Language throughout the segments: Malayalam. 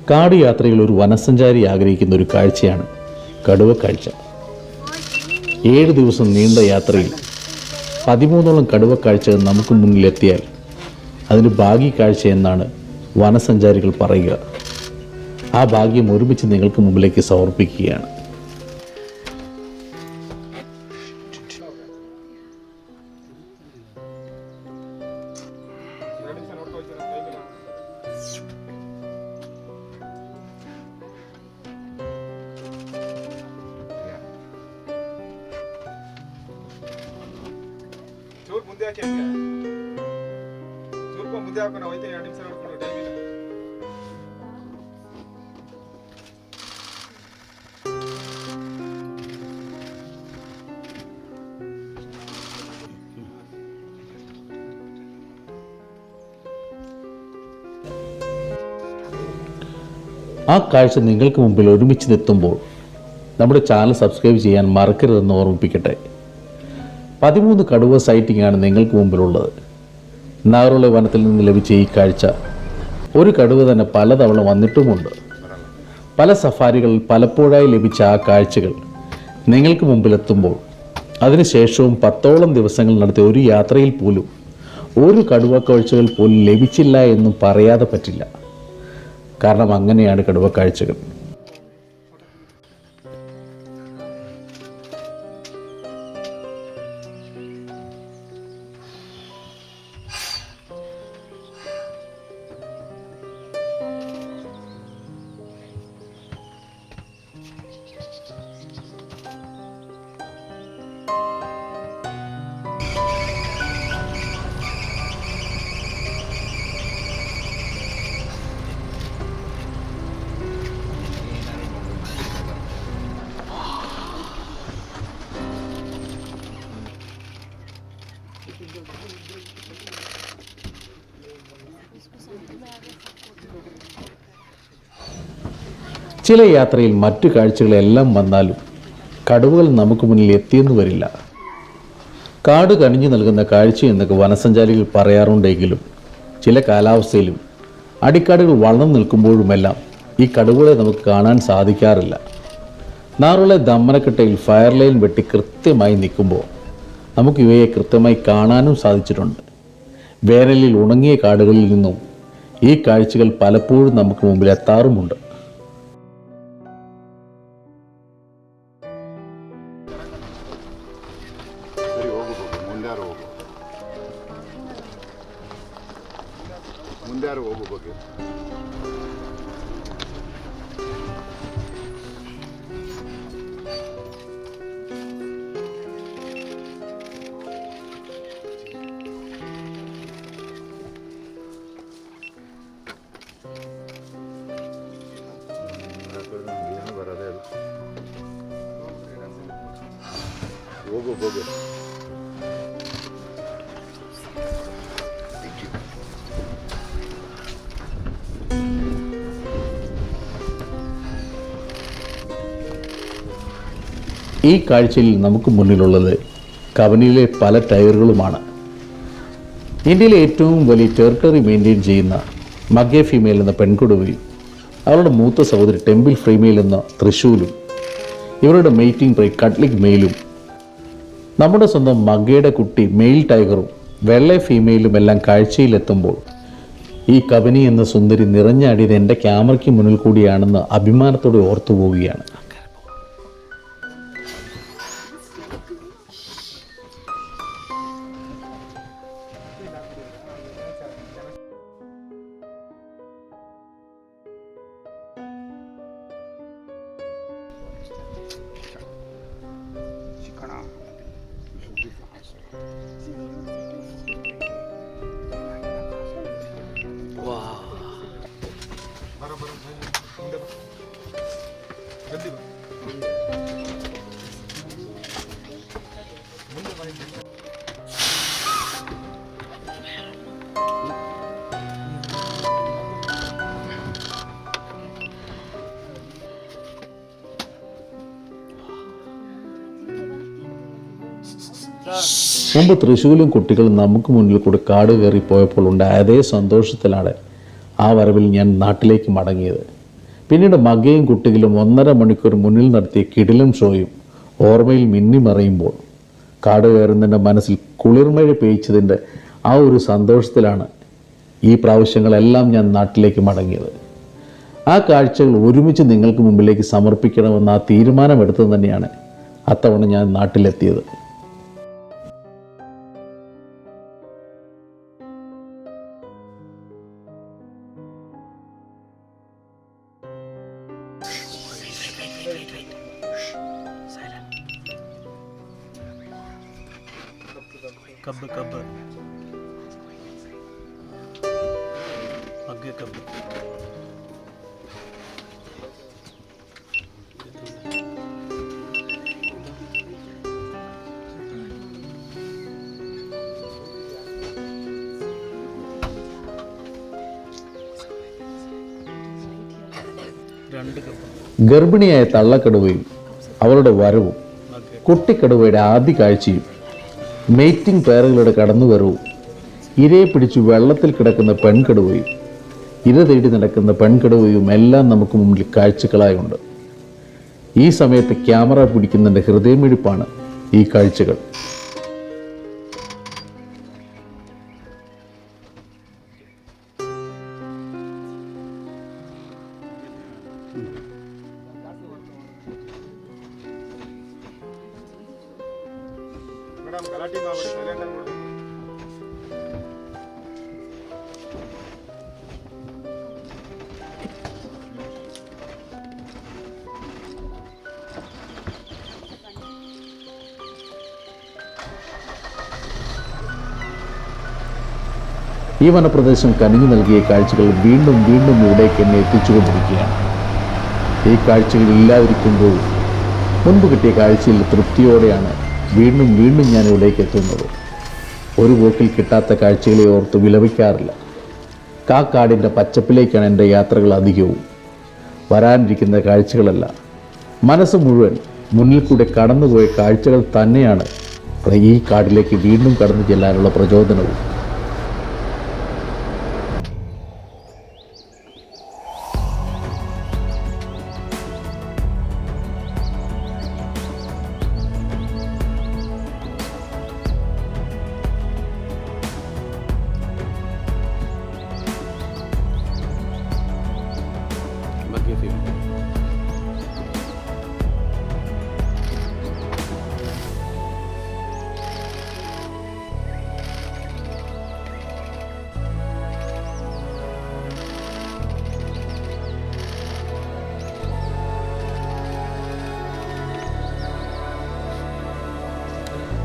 കാട് യാത്രയിൽ ഒരു വനസഞ്ചാരി ആഗ്രഹിക്കുന്ന ഒരു കാഴ്ചയാണ് കടുവക്കാഴ്ച. 7 ദിവസം നീണ്ട യാത്രയിൽ 13ഓളം കടുവക്കാഴ്ചകൾ നമുക്ക് മുന്നിലെത്തിയാൽ അതിന് ഭാഗ്യക്കാഴ്ച എന്നാണ് വനസഞ്ചാരികൾ പറയുക. ആ ഭാഗ്യം ഒരുമിച്ച് നിങ്ങൾക്ക് മുമ്പിലേക്ക് സമർപ്പിക്കുകയാണ്. ആ കാഴ്ച നിങ്ങൾക്ക് മുമ്പിൽ ഒരുമിച്ച് നിൽക്കുമ്പോൾ നമ്മുടെ ചാനൽ സബ്സ്ക്രൈബ് ചെയ്യാൻ മറക്കരുതെന്ന് ഓർമ്മിപ്പിക്കട്ടെ. 13 കടുവ സൈറ്റിംഗ് ആണ് നിങ്ങൾക്ക് മുമ്പിലുള്ളത്. നാഗർഹോള വനത്തിൽ നിന്ന് ലഭിച്ച ഈ കാഴ്ച ഒരു കടുവ തന്നെ പലതവണ വന്നിട്ടുമുണ്ട്. പല സഫാരികളിൽ പലപ്പോഴായി ലഭിച്ച ആ കാഴ്ചകൾ നിങ്ങൾക്ക് മുമ്പിലെത്തുമ്പോൾ അതിനുശേഷവും 10ഓളം ദിവസങ്ങൾ നടത്തിയ ഒരു യാത്രയിൽ പോലും ഒരു കടുവ കാഴ്ചകൾ പോലും ലഭിച്ചില്ല എന്നും പറയാതെ പറ്റില്ല. കാരണം അങ്ങനെയാണ് കടുവ കാഴ്ചകൾ. ചില യാത്രയിൽ മറ്റു കാഴ്ചകളെല്ലാം വന്നാലും കടുവകൾ നമുക്ക് മുന്നിൽ എത്തിയെന്ന് വരില്ല. കാട് കനിഞ്ഞു നൽകുന്ന കാഴ്ച എന്നൊക്കെ വനസഞ്ചാരികൾ പറയാറുണ്ടെങ്കിലും ചില കാലാവസ്ഥയിലും അടിക്കാടുകൾ വളർന്നു നിൽക്കുമ്പോഴുമെല്ലാം ഈ കടുവകളെ നമുക്ക് കാണാൻ സാധിക്കാറില്ല. നാഗർഹോള ദമ്മനക്കട്ടയിൽ ഫയർ ലൈൻ വെട്ടി കൃത്യമായി നിൽക്കുമ്പോൾ നമുക്ക് ഇവയെ കൃത്യമായി കാണാനും സാധിച്ചിട്ടുണ്ട്. വേനലിൽ ഉണങ്ങിയ കാടുകളിൽ നിന്നും ഈ കാഴ്ചകൾ പലപ്പോഴും നമുക്ക് മുമ്പിൽ എത്താറുമുണ്ട്. ഈ കാഴ്ചയിൽ നമുക്ക് മുന്നിലുള്ളത് കബനിയിലെ പല ടൈഗറുകളുമാണ്. ഇന്ത്യയിലെ ഏറ്റവും വലിയ ടെറിട്ടറി മെയിൻറ്റെയിൻ ചെയ്യുന്ന മഗ്ഗെ ഫീമെയിൽ എന്ന പെൺകുടുവയും അവരുടെ മൂത്ത സഹോദരി ടെമ്പിൾ ഫീമെയിൽ എന്ന തൃശൂലും ഇവരുടെ മെയ്റ്റിംഗ് പ്രൈ കട്ട്ലിക് മെയിലും നമ്മുടെ സ്വന്തം മഗ്ഗയുടെ കുട്ടി മെയിൽ ടൈഗറും വെള്ള ഫീമെയിലും എല്ലാം കാഴ്ചയിലെത്തുമ്പോൾ ഈ കബനി എന്ന സുന്ദരി നിറഞ്ഞാടിയത് എൻ്റെ ക്യാമറയ്ക്ക് മുന്നിൽ കൂടിയാണെന്ന് അഭിമാനത്തോടെ ഓർത്തു പോവുകയാണ്. മുമ്പ് തൃശ്ശൂലും കുട്ടികളും നമുക്ക് മുന്നിൽ കൂടെ കാട് കയറി പോയപ്പോൾ ഉണ്ടായ അതേ സന്തോഷത്തിലാണ് ആ വരവിൽ ഞാൻ നാട്ടിലേക്ക് മടങ്ങിയത്. പിന്നീട് മകയും കുട്ടികളും 1.5 മണിക്കൂർ മുന്നിൽ നടത്തിയ കിടിലം ഷോയും ഓർമ്മയിൽ മിന്നിമറയുമ്പോൾ കാട് കയറുന്നതിൻ്റെ മനസ്സിൽ കുളിർമഴ പെയ്ച്ചതിൻ്റെ ആ ഒരു സന്തോഷത്തിലാണ് ഈ പ്രാവശ്യങ്ങളെല്ലാം ഞാൻ നാട്ടിലേക്ക് മടങ്ങിയത്. ആ കാഴ്ചകൾ ഒരുമിച്ച് നിങ്ങൾക്ക് മുമ്പിലേക്ക് സമർപ്പിക്കണമെന്ന ആ തീരുമാനമെടുത്തത് തന്നെയാണ് അത്തവണ ഞാൻ നാട്ടിലെത്തിയത്. कब आगे कब ഗർഭിണിയായ തള്ളക്കടുവയും അവളുടെ വരവും, കുട്ടിക്കടുവയുടെ ആദ്യ കാഴ്ചയും, മെയ്റ്റിംഗ് പേറുകളുടെ കടന്നുവരവും, ഇരയെ പിടിച്ചു വെള്ളത്തിൽ കിടക്കുന്ന പെൺകടുവയും, ഇര തേടി നടക്കുന്ന പെൺകടുവയും എല്ലാം നമുക്ക് മുമ്പിൽ കാഴ്ചകളായുണ്ട്. ഈ സമയത്ത് ക്യാമറ പിടിക്കുന്നതിൻ്റെ ഹൃദയമിടിപ്പാണ് ഈ കാഴ്ചകൾ. ഈ വനപ്രദേശം കനിഞ്ഞു നൽകിയ കാഴ്ചകൾ വീണ്ടും വീണ്ടും ഇവിടേക്ക് എന്നെ എത്തിച്ചുകൊണ്ടിരിക്കുകയാണ്. ഈ കാഴ്ചകൾ ഇല്ലാതിരിക്കുമ്പോൾ മുൻപ് കിട്ടിയ കാഴ്ചയിൽ തൃപ്തിയോടെയാണ് വീണ്ടും വീണ്ടും ഞാൻ ഇവിടേക്ക് എത്തുന്നത്. ഒരു പോക്കിൽ കിട്ടാത്ത കാഴ്ചകളെ ഓർത്ത് വിലപിക്കാറില്ല. കാടിൻ്റെ പച്ചപ്പിലേക്കാണ് എൻ്റെ യാത്രകൾ അധികവും. വരാനിരിക്കുന്ന കാഴ്ചകളല്ല, മനസ്സ് മുഴുവൻ മുന്നിൽ കൂടെ കടന്നുപോയ കാഴ്ചകൾ തന്നെയാണ് ഈ കാടിലേക്ക് വീണ്ടും കടന്നു ചെല്ലാനുള്ള പ്രചോദനവും.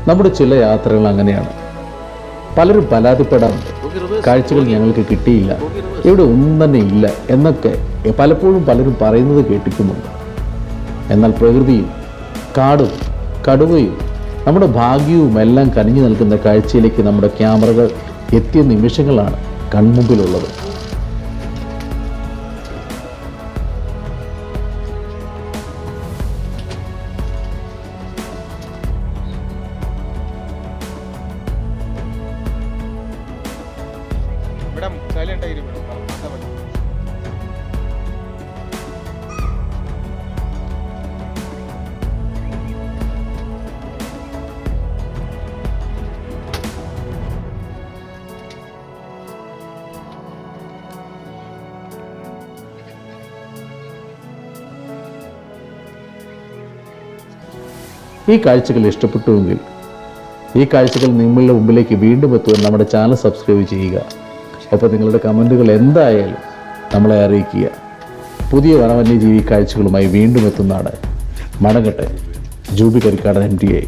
നമ്മുടെ ചില യാത്രകൾ അങ്ങനെയാണ്. പലരും പരാതിപ്പെടാറുണ്ട്, കാഴ്ചകൾ ഞങ്ങൾക്ക് കിട്ടിയില്ല, ഇവിടെ ഒന്നും തന്നെ ഇല്ല എന്നൊക്കെ പലപ്പോഴും പലരും പറയുന്നത് കേട്ടിട്ടുമുണ്ട്. എന്നാൽ പ്രകൃതിയും കാടും കടുവയും നമ്മുടെ ഭാഗ്യവും എല്ലാം കനിഞ്ഞു നൽകുന്ന കാഴ്ചയിലേക്ക് നമ്മുടെ ക്യാമറകൾ എത്തിയ നിമിഷങ്ങളാണ് കൺമുമ്പിലുള്ളത്. ഈ കാഴ്ചകൾ ഇഷ്ടപ്പെട്ടുവെങ്കിൽ ഈ കാഴ്ചകൾ നിങ്ങളുടെ മുമ്പിലേക്ക് വീണ്ടും എത്തുവാൻ നമ്മുടെ ചാനൽ സബ്സ്ക്രൈബ് ചെയ്യുക. അപ്പോൾ നിങ്ങളുടെ കമൻറ്റുകൾ എന്തായാലും നമ്മളെ അറിയിക്കുക. പുതിയ വനവന്യജീവി കാഴ്ചകളുമായി വീണ്ടും എത്തുന്നതാണ്. മടങ്ങട്ടെ. ജൂബി കരിക്കാടൻ MTA.